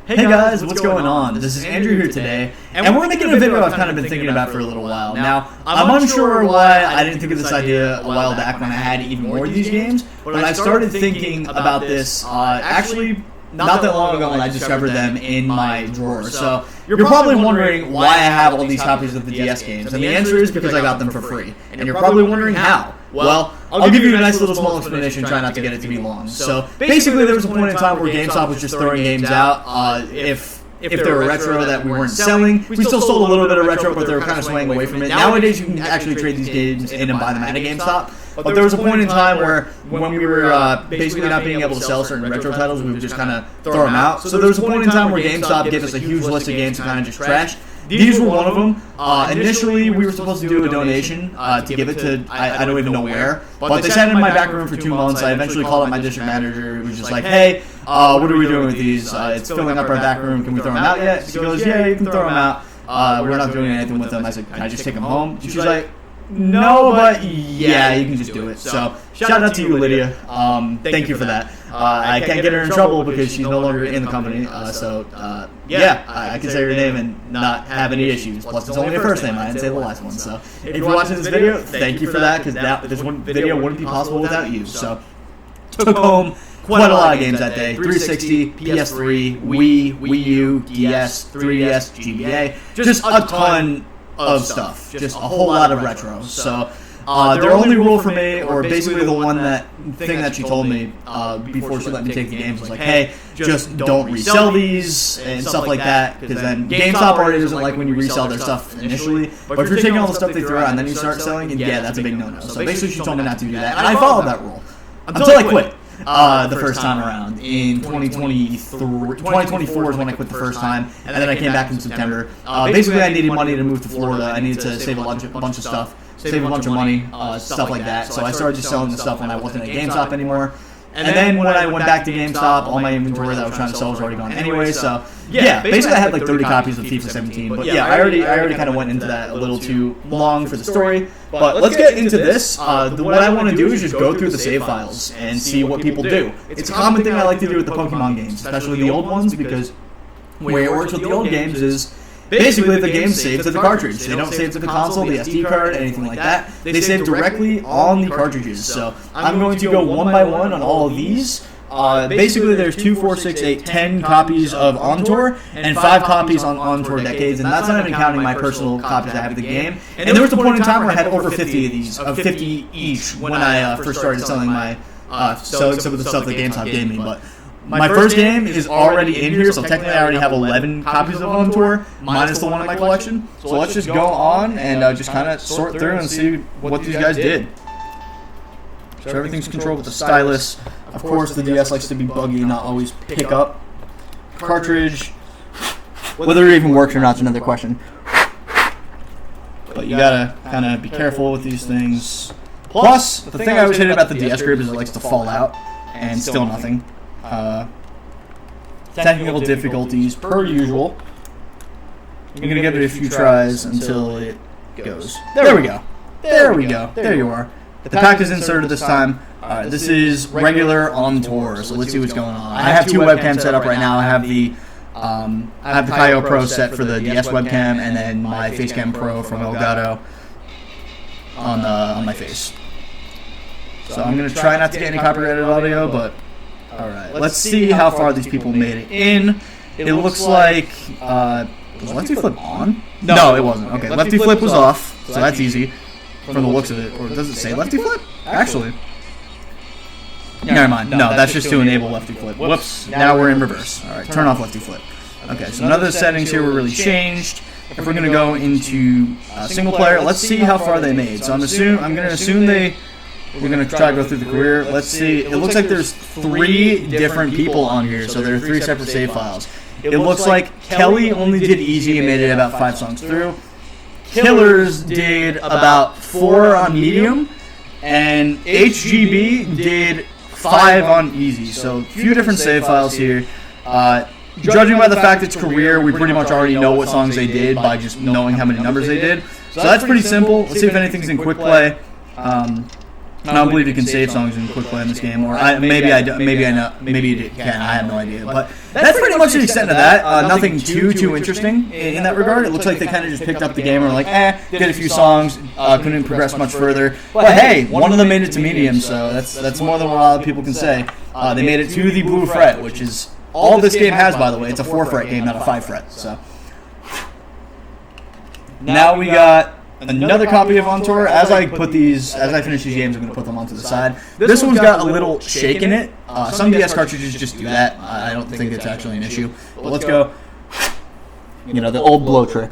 Hey guys, what's going on? This is Andrew here today, and we're making a video I've kind of been thinking about for a little while. Now, I'm unsure why I didn't think of this idea a while back when I had even more of these games, but I started thinking about this actually not that long ago when I discovered them in my drawer. So you're probably wondering why I have all these copies of the DS games, and the answer is because I got them for free. And you're probably wondering how. Well, I'll give you a nice little small explanation, try not to get it to be long. So basically there was a point in time where GameStop was just throwing games out. If they were retro that we weren't selling, we still sold a little bit of retro, but they were kind of swaying away from it. Nowadays you can actually trade these games in and buy them at a GameStop. But there was a point in time where when we were basically not being able to sell certain retro titles, we would just kind of throw them out. So there was a point in time where GameStop gave us a huge list of games to kind of just trash. These were one of them. Initially, we were supposed to do a donation to give it to, I don't even know where, but they sat in my back room for 2 months. I eventually called up my district manager. He was just like, hey, what are we doing with these? It's filling up our back room. Can we throw them out yet? He goes, yeah, you can throw them out. We're not doing anything with them. I said, can I just take them home? She's like, no, but yeah, you can just do it. So shout out to you, Lydia. Thank you for that. I can't get her in trouble because she's no longer in the company. Yeah, I can say her name and not have any issues. Plus, it's only her first name. I didn't say the last one. So if you're watching this video, thank you for that, because this one video wouldn't be possible without you. So took home quite a lot of games that day. 360, PS3, Wii U, DS, 3DS, GBA. Just a ton of stuff. Just a whole lot of retro. So their only rule for me, or basically the thing that she told me before she let me take the games, was like, hey, just don't resell these and stuff like that, because then GameStop already doesn't like when you resell their stuff initially. But if you're taking all the stuff they throw out and then you start selling, and yeah, that's a big no-no. So basically she told me not to do that, and I followed that rule until I quit. The first time around in 2024 is when I quit the first time, and then I came back in September. Basically, I needed money to move to Florida. I needed to save a bunch of stuff, save a bunch of money, stuff like that. So I started just selling the stuff when I wasn't at GameStop anymore. And then when I went back to GameStop, all my inventory that I was trying to sell was already gone anyway. So yeah, basically I had like 30 copies of FIFA 17. But yeah, I already kind of went into that a little too long for the story. But let's get into this. What I want to do is just go through the save files and see what people do. It's a common thing I like to do with the Pokemon games, especially the old ones, because the way it works with the old games is basically the game saves to the cartridge. They don't save to the console, the SD card, anything like that. They save directly on the cartridges. So I'm going to go one by one on all of these. Basically, there's 2, 4, 6, 8, 10 copies of On Tour and 5 copies on Tour Decades, and that's not even counting my personal copies I have of the game. And there was a point in time where I had over 50 of these, 50 each, when I first started selling selling some of the stuff that GameStop gave me. But my first game is already in here, so technically I already have 11 copies of On Tour, minus the one in my collection. So let's just go on and just kind of sort through and see what these guys did. So everything's controlled with the stylus. Of course, the DS likes to be buggy and not always pick up. Cartridge, whether it even works or not is another question. But you gotta kind of be careful with these things. Plus, the thing I always hated about the DS grip is it likes to fall out, and still nothing. Technical difficulties, per usual. I'm going to give it a few tries until it goes. There we go. There we go. There you are. The pack is inserted this time. This is regular On Tour, so let's see what's going on. I have 2 webcams set up right now. I have the Kaio Pro set for the DS webcam, and then my Facecam Pro from Elgato on my face. So I'm going to try not to get any copyrighted audio, but alright, let's see how far these people made it in. It looks like, was Lefty Flip on? No, it wasn't. Okay, Lefty Flip was off, so that's easy from the looks of it. Or does it say Lefty Flip? Actually. Never mind. No, that's just to enable Lefty Flip. Whoops, now we're in reverse. Alright, turn off Lefty Flip. Okay, so none of the settings here were really changed. If we're going to go into single player, let's see how far they made. So I'm going to assume we're going to try to go through the career. Let's see. It looks like there's 3 different people on here, so there are 3 separate save files. It looks like Kelly only did easy and made it about 5 songs through. Killers did about 4 on medium, and HGB did 5 on easy. So a few different save files here. Judging by the fact it's career, we pretty much already know what songs they did by just knowing how many numbers they did. So that's pretty simple. Let's see if anything's in quick play. I don't believe you can save songs in quick play in this game, or maybe I know, maybe you can. I have no idea. But that's pretty much the extent of that. Nothing too interesting in that regard. It looks like they kind of just picked up the game and were like, did a few songs, couldn't progress much further. But hey, one of them made it to medium, so that's more than what a lot of people can say. They made it to the blue fret, which is all this game has, by the way. It's a 4-fret game, not a 5-fret. So now we got another copy of On Tour. As I finish these games, I'm going to put them onto the side. This one's got a little shake in it. Some DS cartridges just do that. I don't think it's actually an issue. But let's go, the old blow trick.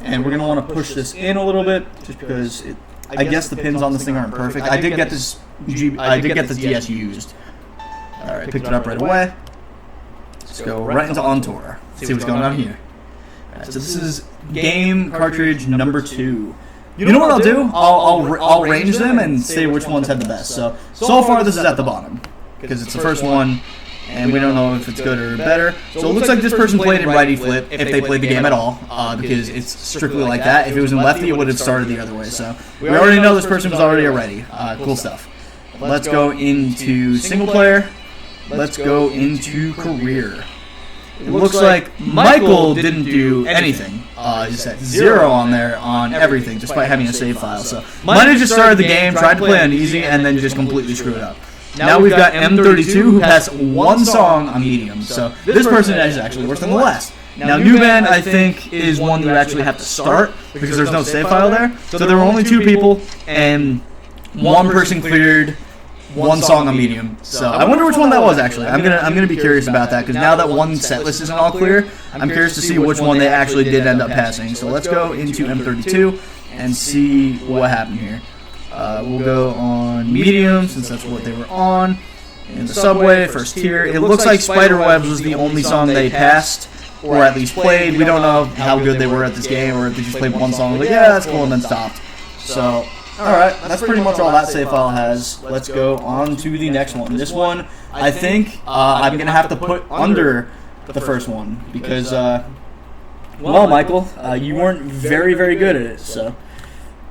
And we're going to want to push this in a little bit, just because I guess the pins on this thing aren't perfect. I did get this DS used. All right, picked it up right away. Let's go right into On Tour. See what's going on here. Right, so this is game cartridge number 2. You know what I'll do? I'll range them and say which ones had the best. So far this is at the bottom because it's the first one, and we don't know if it's good or better. So it looks like this person played in righty flip if they played the game at all, because it's strictly like that. If it was in lefty, it would have started the other way. So we already know this person was already a righty. Cool stuff. Let's go into single player. Let's go into career. It looks like Michael didn't do anything. He set 0 on there on everything, despite having a save file. So might have just started the game, tried to play on easy, and then just completely screwed up. Now we've got M32, who passed 1 song on medium. So this person is actually worse than the last. Now New Band, I think, is one you actually have to start because there's no save file there. So there were only 2 people, and 1 person cleared 1 song on medium. So I wonder which one that was actually. I'm gonna be curious about that because now that one set list isn't all clear, I'm curious to see which one they actually did end up passing. So let's go into M32 and see what happened here. We'll go on medium since that's what they were on. In the subway, first tier. It looks like Spiderwebs was the only song they passed, or at least played. We don't know how good they were at this game, or if they just played 1 song and like, yeah, that's cool, and then stopped. So alright, that's pretty much all that save file has. Let's go on to the next one. This one, I think I'm going to have to put under the first one because, well, Michael, you weren't very good at it, so,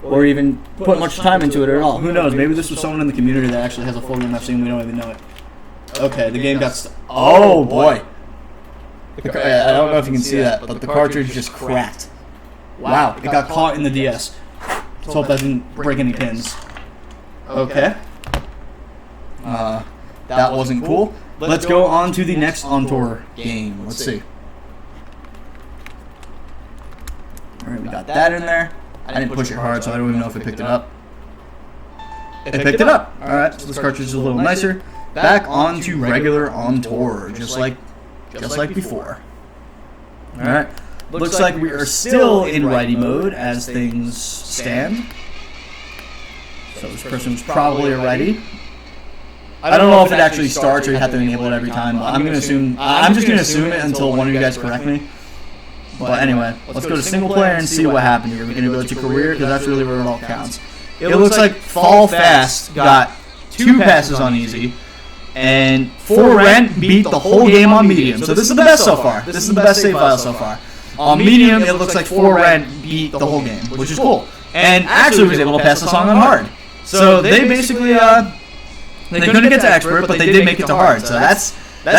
or even put much time into it at all. Who knows? Maybe this was someone in the community that actually has a full game I've seen. We don't even know it. Okay, the game got... Oh, boy. I don't know if you can see that, but the cartridge just cracked. Wow, it got caught in the DS. Let's hope that didn't break any pins. Okay. That wasn't cool. Let's go on to the next On Tour game. Let's see. Alright, we got that in there. I didn't push it hard, so I don't even know if it picked it up. It picked it up. Alright, so this cartridge is a little nicer. Back on to regular On Tour, just like before. Alright. Looks like we are still in righty mode as things stand. So this person was probably a righty. I don't know if it actually starts or you have to enable it every time, but I'm just gonna assume it until one of you guys correct me. But anyway, let's go to single player and see what happened here. We're gonna go to career because that's really where it all counts. It looks like Fall Fast got 2 passes on easy, and For Rent beat the whole game on medium. So this is the best so far. This is the best save file so far. On medium, it looks like For Rent beat the whole game, which is cool. And actually was able to pass the song on hard. So they basically, they couldn't get to expert, but they did make it to hard. So that's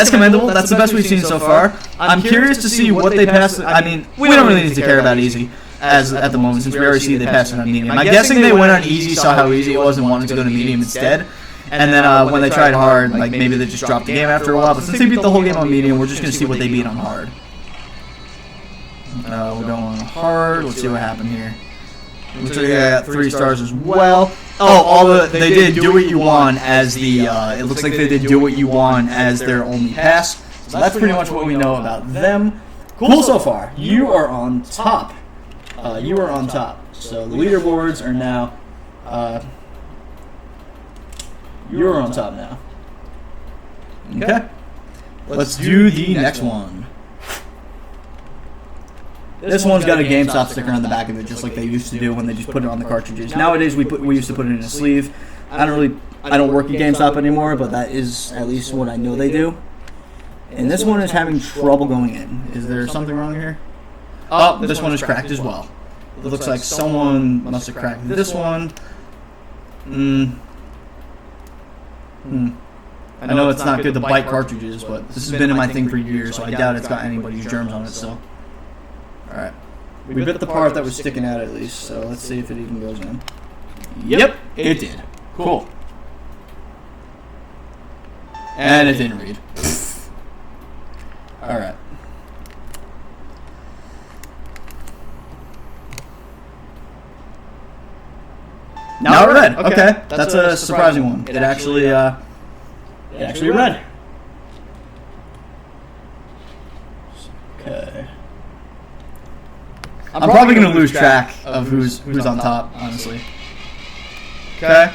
commendable. That's the best we've seen so far. I'm curious to see what they passed. I mean, we don't really need to care about easy as at the moment since we already see they passed it on medium. I'm guessing they went on easy, saw how easy it was, and wanted to go to medium instead. And then when they tried hard, like maybe they just dropped the game after a while. But since they beat the whole game on medium, we're just going to see what they beat on hard. We're going on hard. Let's see what happened here. Looks like they got 3 stars as well. They did Do What You Want as the. It looks like they did Do What You Want as their only pass. So that's pretty much what we know about them. Cool so far. You are on top. You are on top. So the leaderboards are now. You are on top now. Okay. Let's do the next one. This one's got a GameStop sticker on the back of it, just like they used to do when they just put it on the cartridges. Nowadays, we used to put it in a sleeve. I don't work at GameStop anymore, but that is at least what I know they do. And this one is having trouble going in. Is there something wrong here? Oh, this one is cracked as well. It looks like someone must have cracked this one. I know it's not good to bite cartridges, but this has been in my thing for years, so I doubt it's got anybody's germs on it, so. Alright. We bit the part that was sticking out at least, so let's see if it even goes in. Yep, it did. Cool. And it didn't read. Alright. Now it read. Okay, that's a surprising one. It actually read. Okay. I'm probably gonna lose track of who's on top, honestly. Okay.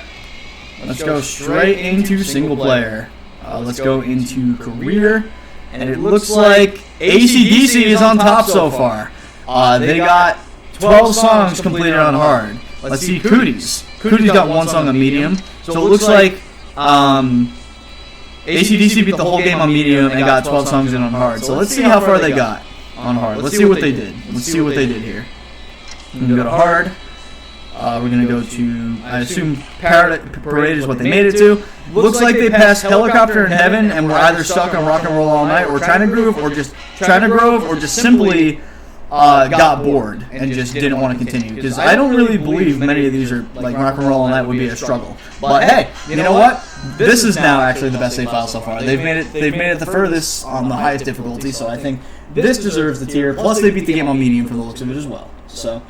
Let's go straight into single player. Let's go into career, and it looks like AC/DC is on top so far. They got 12 songs completed on hard. Let's see Cooties. Cooties got 1 song on medium, so it looks like AC/DC beat the whole game on medium and got 12 songs in on hard. So let's see how far they got on hard. Let's see what they did. Let's see what they did here. We're going to go to hard. We're going to go to, I assume, Parade is what they made it to. Looks like they passed Helicopter in Heaven and were either stuck on Rock and Roll All Night or Trying to Groove or just simply got bored and just didn't want to continue. Because I don't really believe many of these are, like, Rock and Roll All Night would be a struggle. But hey, you know what? This is now actually the best save file so far. They've made it the furthest on the highest difficulty, so I think this deserves the tier. Plus they beat the game on medium for the looks of it as well. So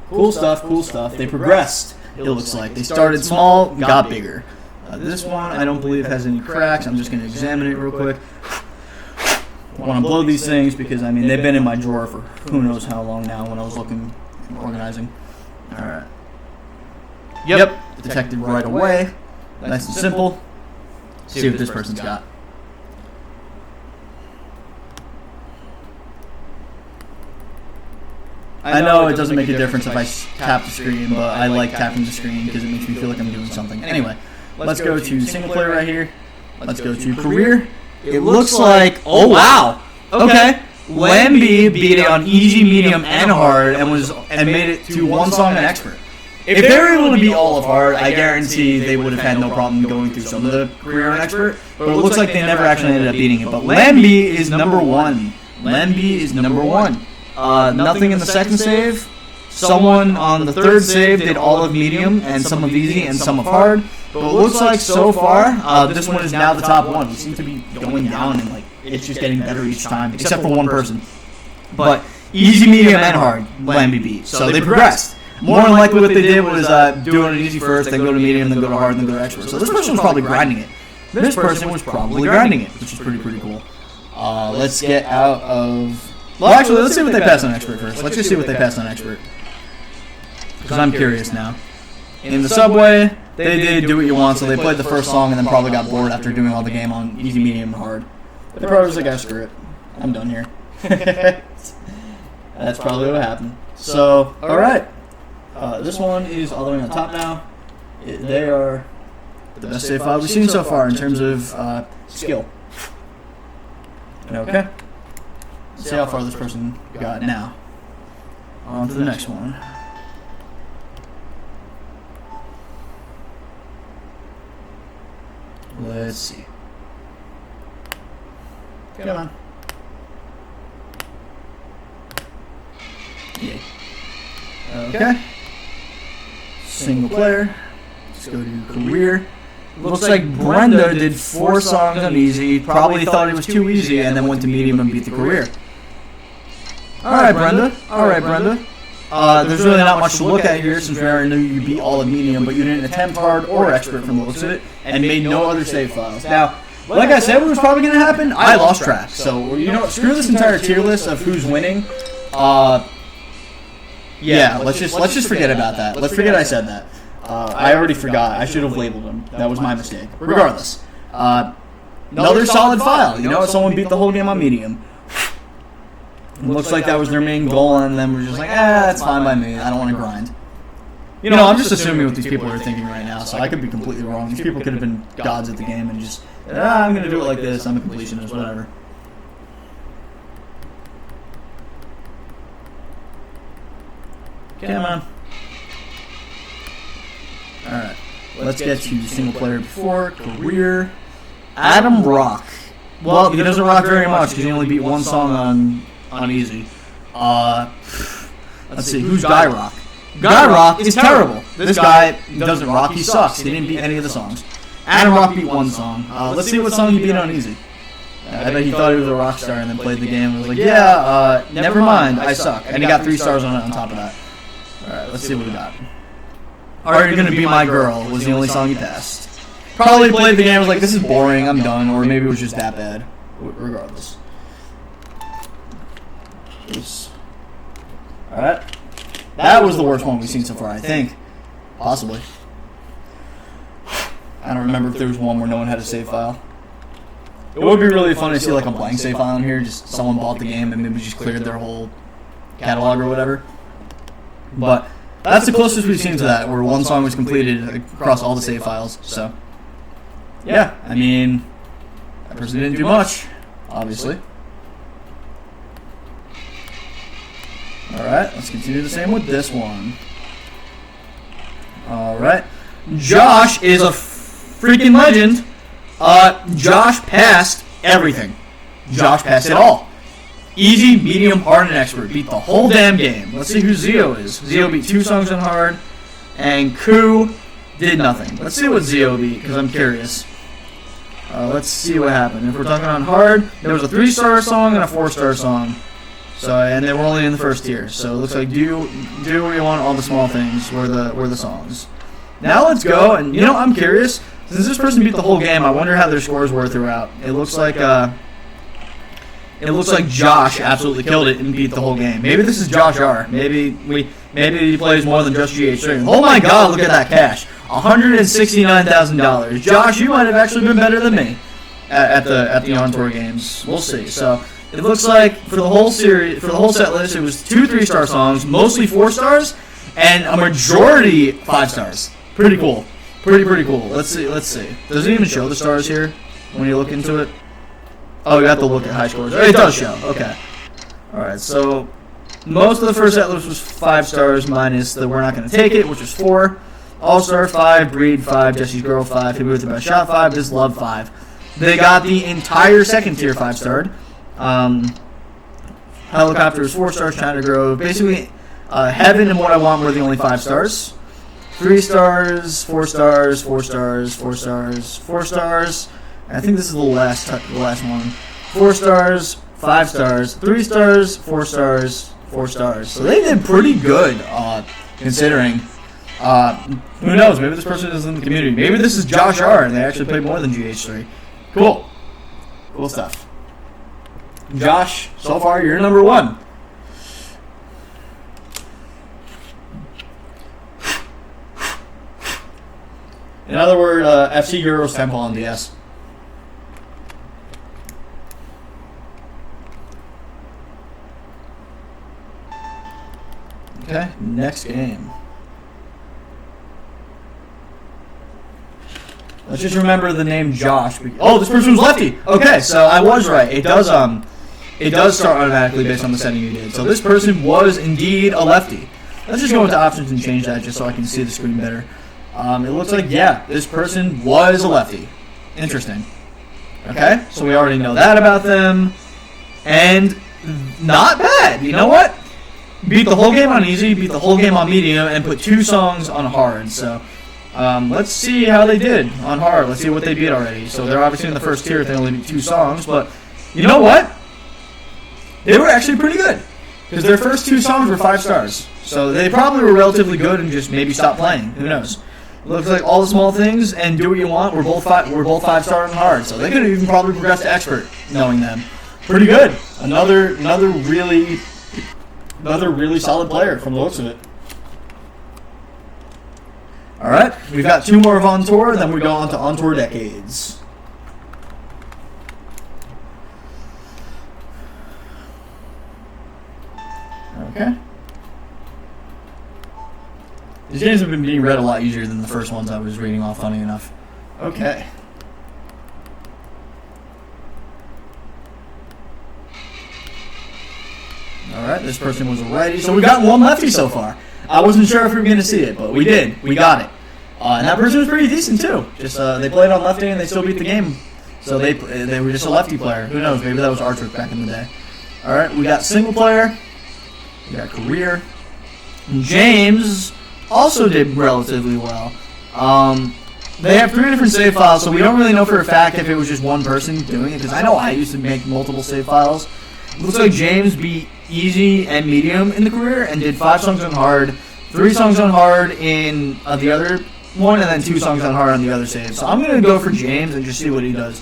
cool stuff, cool stuff. They progressed, it looks like. They started small, got bigger. This one I don't believe has any cracks. I'm just going to examine it real quick. I want to blow these things because, I mean, they've been in my drawer for who knows how long now when I was looking and organizing. Alright. Yep, detected right away. Nice and simple. See what this person's got. I know it doesn't make a difference if I tap the screen, but I like tapping the screen because it makes me feel like I'm doing something. Anyway, let's go to single player right here. Let's go to career. It looks like, oh wow, okay. Lambi beat it on easy, medium, and hard, and made it to 1 song and expert. If they were able to beat all of hard, I guarantee they would have had no problem going through some of the career and expert. But it looks like they never actually ended up beating it. But Lambi is number 1. Lambi is number 1. Nothing in the second save. Someone on the third save did all of medium and some of easy and some of hard. But it looks like so far, this one is now the top one. We seem to be going down and like it's just getting better each time, except for one person. But easy, medium, and hard, Lambi beat. So they progressed. More than likely what they did was doing it easy first, then go to medium, then go to hard, then go to expert. So this person was probably grinding it. This person was probably grinding it, which is pretty cool. Let's get out of... Well, actually, let's see what they passed on expert first. Let's just see what they passed on expert. Because I'm curious now. In the subway, they did Do What You Want, so they played the first song and then probably got bored after doing all the game on easy, medium, and hard. They probably was like, ah, screw it. I'm done here. That's probably what happened. So, alright. This one is all the way on top now. They are the best save file we've seen so far in terms of skill. Okay. Let's see how far this person got now. On to the next one. Let's see. Come on. Yeah. Okay. Single player. Let's go to career. Looks like Brenda did 4 songs on easy. Probably thought it was too easy and then went to medium and beat the career. Alright, Brenda. Alright, Brenda. There's really not much to look at here since we already knew you beat all of medium, but you didn't attempt hard or expert from the looks of it, and made no other save files. Now, like I said, what was probably going to happen? I lost track. So, you know what? Screw this entire tier list of who's winning. Yeah, let's just forget about that. Let's forget I said that. I already forgot. I should have labeled them. That was my mistake. Regardless. Another solid file. You know, someone beat the whole game on medium. It looks like that was their main goal, and then we're just like, that's fine by me. I don't want to grind. You know, I'm just assuming what these people are thinking right now, so I could be completely wrong. These people could have been gods at the game and just, I'm going to do it like this. I'm a completionist, whatever. Come on. let's get to single player before career. Adam Rock. Well, he doesn't rock very much because he only beat one song on easy. Let's see, who's Guy Rock? Guy Rock is terrible. This guy doesn't rock, he sucks. He didn't beat any of the songs. Adam Rock beat one song. Let's see what song he beat on easy. I bet he thought he was a rock star and then played the game and was like, yeah, never mind, I suck. And he got 3 stars on it on top of that. Alright, let's see what we got. Are You Gonna Be My Girl was the only song he passed. Probably played the game and was like, this is boring, I'm done, or maybe it was just that bad. Regardless. Alright. That was the worst one we've seen so far, I think. Possibly. I don't remember if there was one where no one had a save file. It would be really fun to see like a blank save file in here, just someone bought the game and maybe just cleared their whole catalog or whatever. But that's the closest we've seen to that, where one song was completed across all the save files. So, yeah, I mean, that person didn't do much, obviously. Alright, let's continue the same with this one. Alright. Josh is a freaking legend. Josh passed everything. Josh passed it all. Easy, medium, hard, and expert. Beat the whole damn game. Let's see who Zio is. Zio beat 2 songs on hard, and Koo did nothing. Let's see what Zio beat, because I'm curious. Let's see what happened. If we're talking on hard, there was a 3-star song and a 4-star song. So, and they were only in the first tier. So it looks like do what you want, all the small things were the songs. Now let's go, and you know, I'm curious. Since this person beat the whole game, I wonder how their scores were throughout. It looks like Josh absolutely killed it and beat the whole game. Maybe this is Josh R. Maybe he plays more than just GH3. Oh my God! Look at that cash, $169,000. Josh, you might have actually been better than me at the on tour games. We'll see. So it looks like for the whole series, for the whole set list, it was 2 3-star songs, mostly 4 stars, and a majority 5 stars. Pretty cool. Pretty cool. Let's see. Does it even show the stars here when you look into it? Oh, you have to look at high scores. It does show. Okay. Alright, so most of the first set list was 5 stars minus the We're Not Gonna Take It, which was 4. All-Star 5, Breed 5, Jesse's Girl 5, Hit Me With Your Best Shot 5, This Love 5. They got the entire second tier 5-starred. Helicopter was 4 stars, China Grove. Basically, Heaven and What I Want were the only 5 stars. 3 stars, 4 stars, 4 stars, 4 stars, 4 stars. And I think this is the last one. 4 stars, 5 stars, 3 stars, 4 stars, 4 stars. So they did pretty good, considering. Who knows? Maybe this person is in the community. Maybe this is Josh R. and they actually played more than GH3. Cool. Cool stuff. Josh, so far you're number 1. In other words, FC Euros Temple on DS. Okay, next game. Let's just remember the name Josh. Oh, this person was lefty. Okay, so I was right. It does start automatically based on the setting you did. So this person was indeed a lefty. Let's just go into options and change that just so I can see the screen better. It looks like, yeah, this person was a lefty. Interesting. Okay, so we already know that about them. And not bad. You know what? Beat the whole game on easy, beat the whole game on medium, and put 2 songs on hard. So let's see how they did on hard. Let's see what they beat already. So they're obviously in the first tier if they only beat 2 songs. But you know what? They were actually pretty good. Because their first 2 songs were 5 stars. So they probably were relatively good and just maybe stopped playing. Who knows? Looks like All the Small Things and Do What You Want were both 5-star and hard, so they could have even probably progressed to expert, knowing them. Pretty good. Another really solid player from the looks of it. All right, we've got 2 more of On Tour, then we go on to On Tour Decades. Okay. These games have been being read a lot easier than the first ones I was reading off, funny enough. Okay. Alright, this person was a righty. So we got 1 lefty so far. I wasn't sure if we were going to see it, but we did. We got it. And that person was pretty decent too. Just they played on lefty and they still beat the game. So they were just a lefty player. Who knows? Maybe that was Archwick back in the day. All right, we got single player. We got career. James also did relatively well. They have 3 different save files, so we don't really know for a fact if it was just one person doing it, because I know I used to make multiple save files. It looks like James beat easy and medium in the career and did 5 songs on hard, 3 songs on hard in the other one, and then 2 songs on hard on the other save. So I'm going to go for James and just see what he does.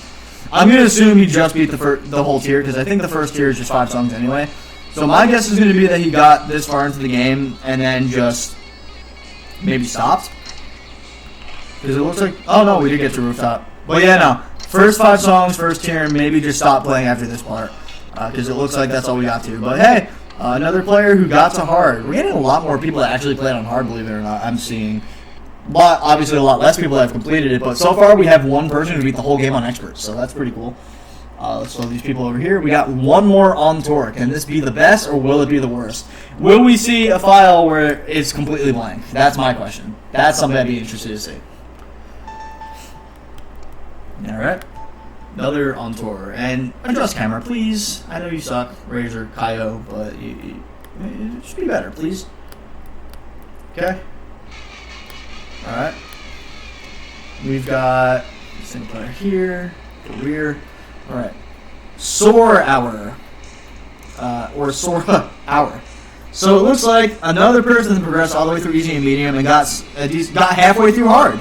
I'm going to assume he just beat the whole tier, because I think the first tier is just 5 songs anyway. So my guess is going to be that he got this far into the game and then just maybe stopped. Because it looks like... Oh, no, we did get to Rooftop. But yeah, no. First 5 songs, first tier, and maybe just stop playing after this part. Because it looks like that's all we got to. But hey, another player who got to hard. We're getting a lot more people that actually played on hard, believe it or not. I'm seeing... obviously a lot less people that have completed it. But so far, we have one person who beat the whole game on expert. So that's pretty cool. Let's throw these people over here. We got one more on tour. Can this be the best, or will it be the worst? Will we see a file where it's completely blank? That's my question. That's something I'd be interested to see. Alright. Another on tour. And adjust camera, please. I know you suck, Razor, Kaio, but it should be better, please. Okay. Alright. We've got single player here, career. Alright. Soar Hour. Or Sora Hour. So it looks like another person progressed all the way through easy and medium and got halfway through hard.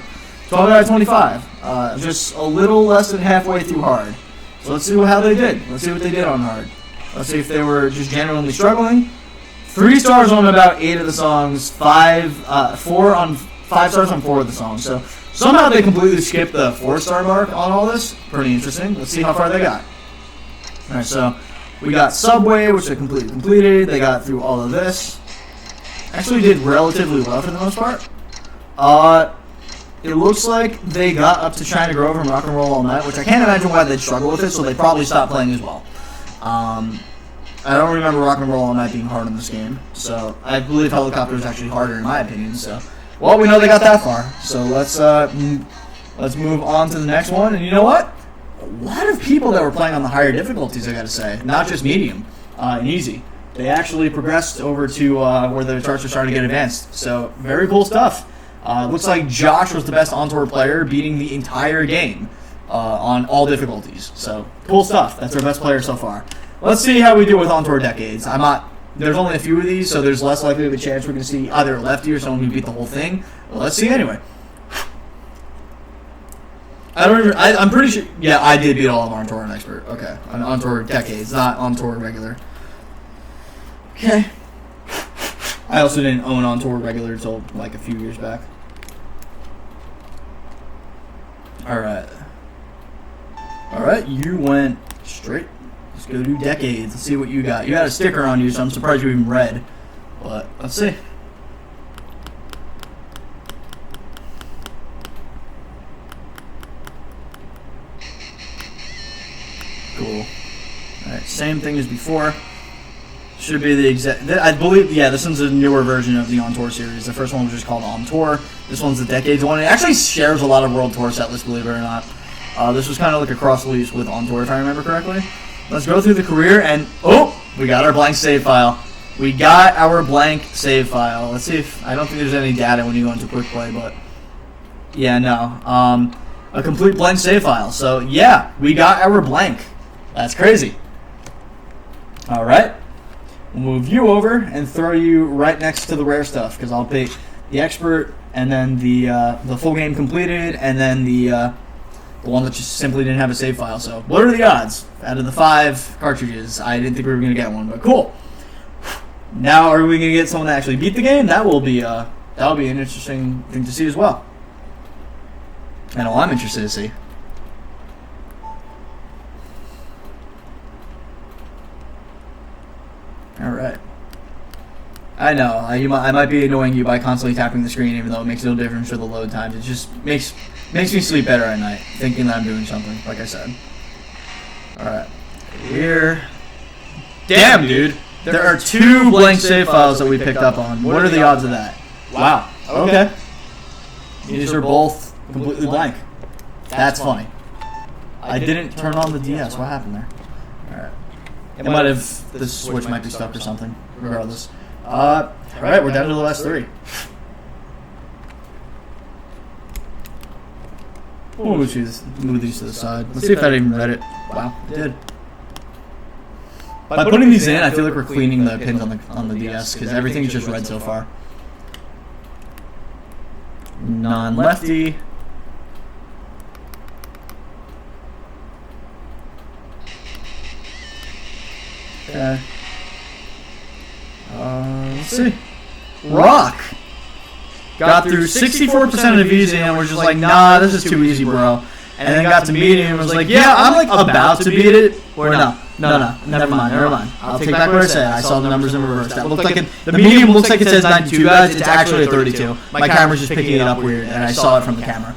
12 out of 25. Just a little less than halfway through hard. So let's see how they did. Let's see what they did on hard. Let's see if they were just genuinely struggling. 3 stars on about 8 of the songs. 5 stars on 4 of the songs. So somehow they completely skipped the 4-star mark on all this. Pretty interesting. Let's see how far they got. Alright, so we got Subway, which they completely completed. They got through all of this. Actually did relatively well for the most part. It looks like they got up to China Grove and Rock and Roll All Night, which I can't imagine why they'd struggle with it, so they probably stopped playing as well. I don't remember Rock and Roll All Night being hard in this game, so I believe Helicopter is actually harder in my opinion. So, well, we know they got that far, so let's move on to the next one. And you know what? A lot of people that were playing on the higher difficulties, I gotta say, not just medium and easy. They actually progressed over to where the charts are starting to get advanced. So, very cool stuff. Looks like Josh was the best on-tour player, beating the entire game on all difficulties. So, cool stuff. That's our best player so far. Let's see how we do with on-tour decades. There's only a few of these, so there's less likely of a chance we're going to see either a lefty or someone who beat the whole thing. Well, let's see anyway. I'm pretty sure... Yeah, I did beat all of them on-tour and expert. Okay. On-tour decades, not on-tour regular. Okay. I also didn't own on-tour regular until like a few years back. Alright. Alright, you went straight. Let's go do decades. Let's see what you got. You got a sticker on you, so I'm surprised you even read. But let's see. Cool. Alright, same thing as before. Should be the exact... I believe, yeah, this one's a newer version of the On Tour series. The first one was just called On Tour. This one's the Decades one. It actually shares a lot of World Tour set lists, believe it or not. This was kind of like a cross-release with On Tour, if I remember correctly. Let's go through the career, and... Oh! We got our blank save file. We got our blank save file. Let's see if... I don't think there's any data when you go into Quick Play, but... Yeah, no. A complete blank save file. So, yeah, we got our blank. That's crazy. Alright. We'll move you over and throw you right next to the rare stuff, because I'll pick the expert and then the full game completed and then the one that just simply didn't have a save file. So what are the odds out of the 5 cartridges? I didn't think we were going to get one, but cool. Now are we going to get someone that actually beat the game? That'll be an interesting thing to see as well. I know I'm interested to see. Alright. I know, I might be annoying you by constantly tapping the screen, even though it makes no difference for the load times. It just makes me sleep better at night, thinking that I'm doing something, like I said. Alright. Here. Damn, dude! There are 2 blank save files that we picked up on. What are the odds of that? Wow. Okay. These are both completely blank. That's funny. I didn't turn on the DS. What happened there? Alright. It might have, the switch might be stuck or something. Regardless. Alright, we're down to the last 3. We'll move these to the side. Let's see if that even read it. Wow, it did. By putting these in, I feel like we're cleaning the pins on the DS because everything's just red so far. Non-lefty. Okay. Let's see. Rock. Got through 64% of easy and we're just like, nah, this is too easy, bro. And then got to medium and was like, yeah, I'm like about to beat it. Or no, never mind. I'll take back what I said. I saw the numbers in reverse. That looked like the medium looks like it says 92, guys. It's actually a 32. My camera's just picking it up weird, and I saw it from the camera.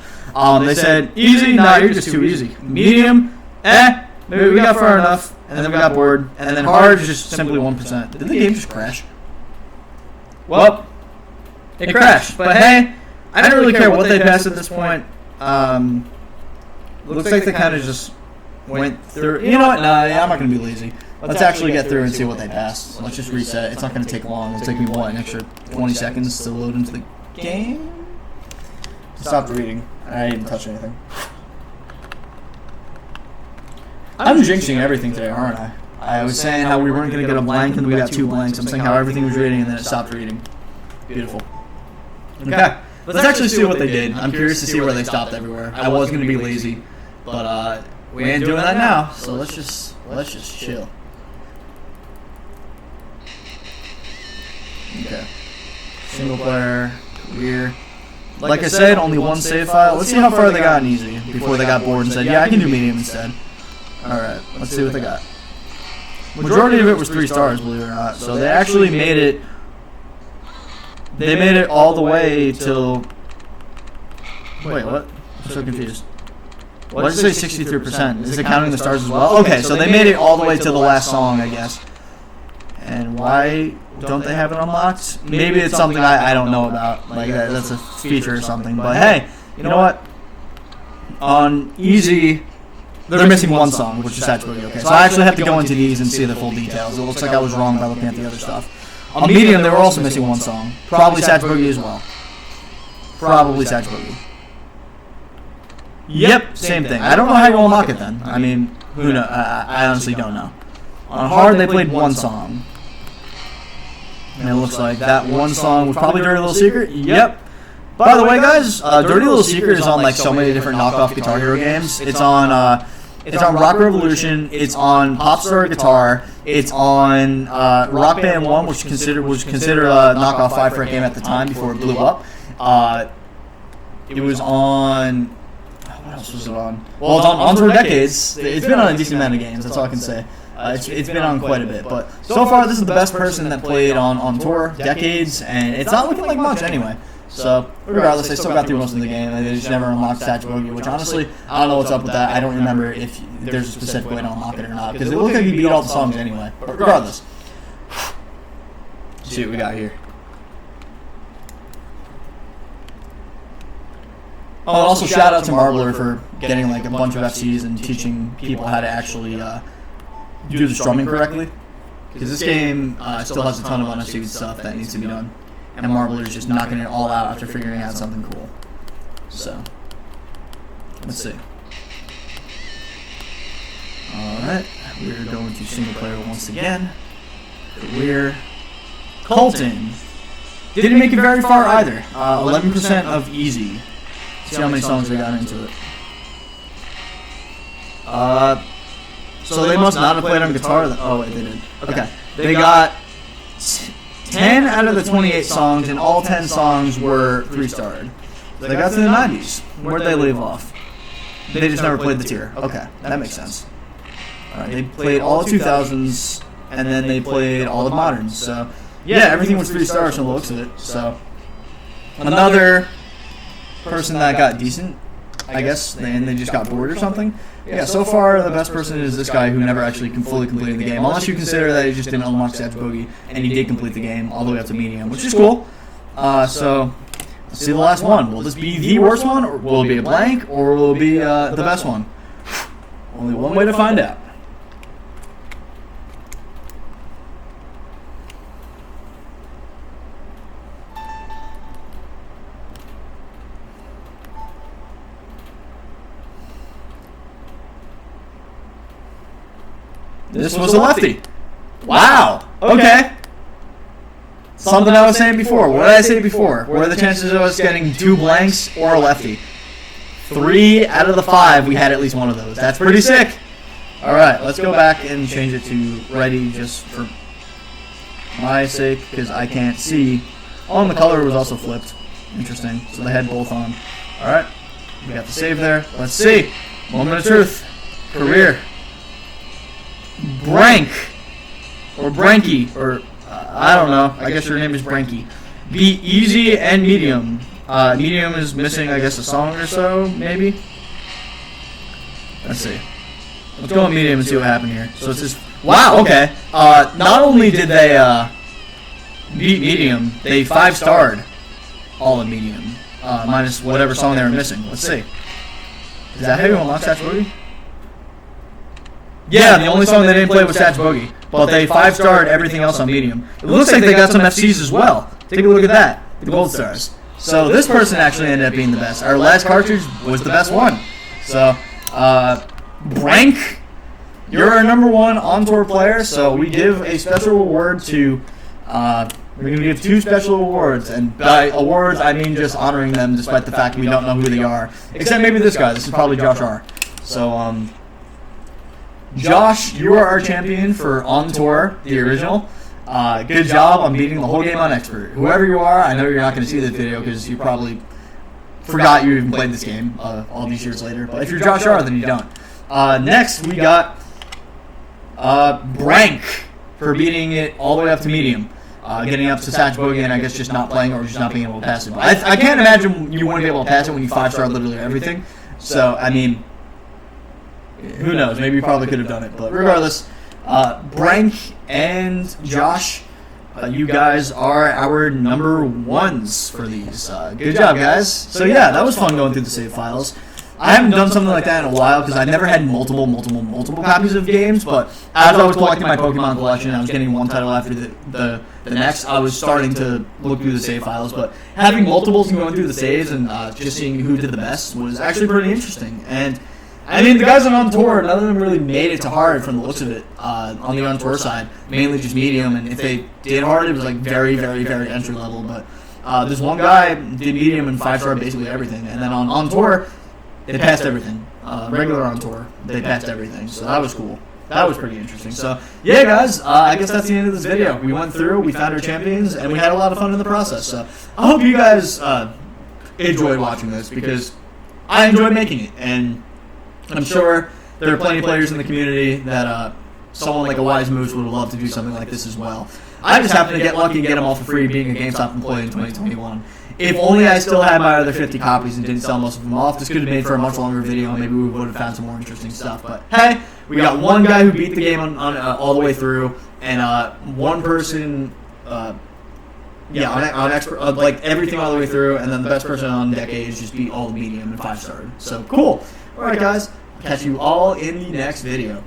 They said, easy, nah, you're just too easy. Medium, maybe we got far enough, and then we got bored. And then hard is just simply 1%. Did the game just crash? Well, it crashed. But hey, I don't really care what they passed at this point. Looks like they kind of just went through. You know what? Nah, I'm not going to be lazy. Let's actually get through and see what they passed. Let's just reset. It's not going to take long. It'll take me, what, an extra 20 seconds to load into the game? Stop reading. I didn't even touch anything. I'm jinxing everything today, aren't I? I was saying how we weren't going to get a blank and we got 2 blanks. I'm saying how everything was reading and then it stopped reading. Beautiful. Okay. Let's actually see what they did. I'm curious to see where they stopped everywhere. I was going to be lazy, but we ain't doing that now. So let's just chill. Okay. Single player, career. Like I said, only 1 save file. Let's see how far they got in easy before they got bored and said, yeah, I can do medium instead. Alright, let's see what they got. Majority of it was 3 stars, believe it or not. So they actually made it. They made it all the way till. Wait, what? I'm so confused. Why did it say 63%? Is it counting the stars as well? Okay, so they made it all the way to the last song, I guess. And why don't they have it unlocked? Maybe it's something I don't know about. Like, that's a feature or something. But hey, you know what? On easy, they're missing 1 song, which is Satch Boogie. Okay, so I actually have to go into these and see the full details. It looks like I was wrong by looking at the other stuff. On medium, they were also missing 1 song. Probably Satch Boogie as well. Probably Satch Boogie. Yep, same thing. I don't know how you unlock it then. I mean, who knows? I honestly don't know. On hard, they played 1 song. And it looks like that 1 song was probably Dirty Little Secret. Yep. By the way, guys, Dirty Little Secret is on like so many different knockoff Guitar Hero games. It's on Rock Revolution. It's on Popstar Guitar. It's on Rock Band 1, which was considered a knockoff 5-fret game at the time before it blew up. It was on. What else was it on? Well, it's on Tour Decades. It's been on a decent amount of games. That's all I can say. It's been on quite a bit, but so far this is the best person that played on Tour Decades, and it's not looking like much anyway. So regardless, they still got through most of the game, and they just never unlocked Satch Boogie, which honestly, I don't know what's up with that. I don't remember if there's a specific way to unlock it or not, because it looked like he beat all the songs anyway. But regardless, let's see what we got here. Oh, and also shout out to Marbler for getting like a bunch of FCs and teaching people how to actually do the strumming correctly. Because this game still has a ton of unachieved stuff that needs to be done. And Marbler's just knocking it all out after figuring out something cool. So, let's see. Alright, we're going to single player once again. We're Colton. Didn't make it very far either. 11% of easy. See how many songs they got into it. So they must not have played on guitar. Oh, wait, they did. Okay. They got 10 out of the 28 songs, and all 10 songs were 3-starred. They got to the 90s. Where'd they leave off? They just never played the tier. Okay, that makes sense. Alright, they played all the 2000s, and then they played all the moderns. So, yeah, everything was 3 stars from the looks of it. So, another person that got decent, I guess, and they just got bored or something. Yeah, so far the best person is this guy who never actually fully completed the game, unless you consider that he just didn't unlock Satch Boogie, and he did complete the game all the way up to medium, which is cool. So Let's see the last one. Will this be the worst one, or will it be a blank, or will it be the best one? Only one way to find out. This was a lefty. Wow. Okay. Something I was saying before. What did I say before? What are the chances of us getting 2 blanks or a lefty? 3 out of the 5, we had at least one of those. That's pretty sick. All right, let's go back and change it to righty just for my sake because I can't see. Oh, and the color was also flipped. Interesting. So they had both on. All right, we got the save there. Let's see. Moment of truth. Career. Brank. Or Branky. Or I don't know. I guess your name is Branky. Be easy and medium. Medium is missing, I guess, a song or so, maybe. Let's see. Let's go on medium and see what happened here. So it's just wow. Okay. Not only did they beat medium, they 5-starred all in medium, minus whatever song they were missing. Let's see. Is that how you unlock Satch Boogie? Yeah, the only song they didn't play was Satch Boogie, but they 5-starred everything else on medium. It looks like they got some FCs as well. Take a look at that. The gold stars. So this person actually ended up being the best. Our last cartridge was the best one. So, Brank, you're our #1 on-tour player, so we give a special award to, we're going to give 2 special awards, and by awards I mean just honoring them despite the fact we don't know who they are. Except maybe this guy. This is probably Josh R. So, Josh, you are our champion for On Tour, the original. Good job on beating the whole game on Expert. Whoever you are, I know you're not going to see this video because you probably forgot you even played this game all these years later. But if you're Josh R, then you don't. Next, we got Brank for beating it all the way up to medium. Getting up to Satch Boogie and I guess just not playing or just not being able to pass it. But I can't imagine you wouldn't be able to pass it when you 5-star literally everything. So, I mean, who knows? Maybe you probably could have done it. But regardless, Brank and Josh, you guys are our #1s for these. Good job, guys. So yeah, that was fun going through the save files. I haven't done something like that in a while because I never had multiple copies of games. But as I was collecting my Pokemon collection, I was getting one title after the next. I was starting to look through the save files, but having multiples and going through the saves and just seeing who did the best was actually pretty interesting. And I mean, the guys on tour, none of them really made it to hard from the looks of it on the on-tour side. Mainly just medium, and if they did hard, it was like very, very, very entry level. But this one guy did medium and 5-star basically everything, and then on tour, they passed everything. Regular on tour, they passed everything, so that was cool. That was pretty interesting. So yeah, guys, I guess that's the end of this video. We went through, we found our champions, and we had a lot of fun in the process. So I hope you guys enjoyed watching this because I enjoyed making it, and I'm sure there are plenty of players in the community that someone like a Wise Moose would love to do something like this as well. I just happened to get lucky and get them all for free being a GameStop employee in 2021. If only I still had my other 50 copies and didn't sell most of them off, this could have made for a much longer video. Maybe we would have found some more interesting stuff. But hey, we got one guy who beat the game on all the way through, and one person, on expert, like everything all the way through, and then the best person on Decades just beat all the medium and 5-star. So cool. All right, guys. Catch you all in the next video.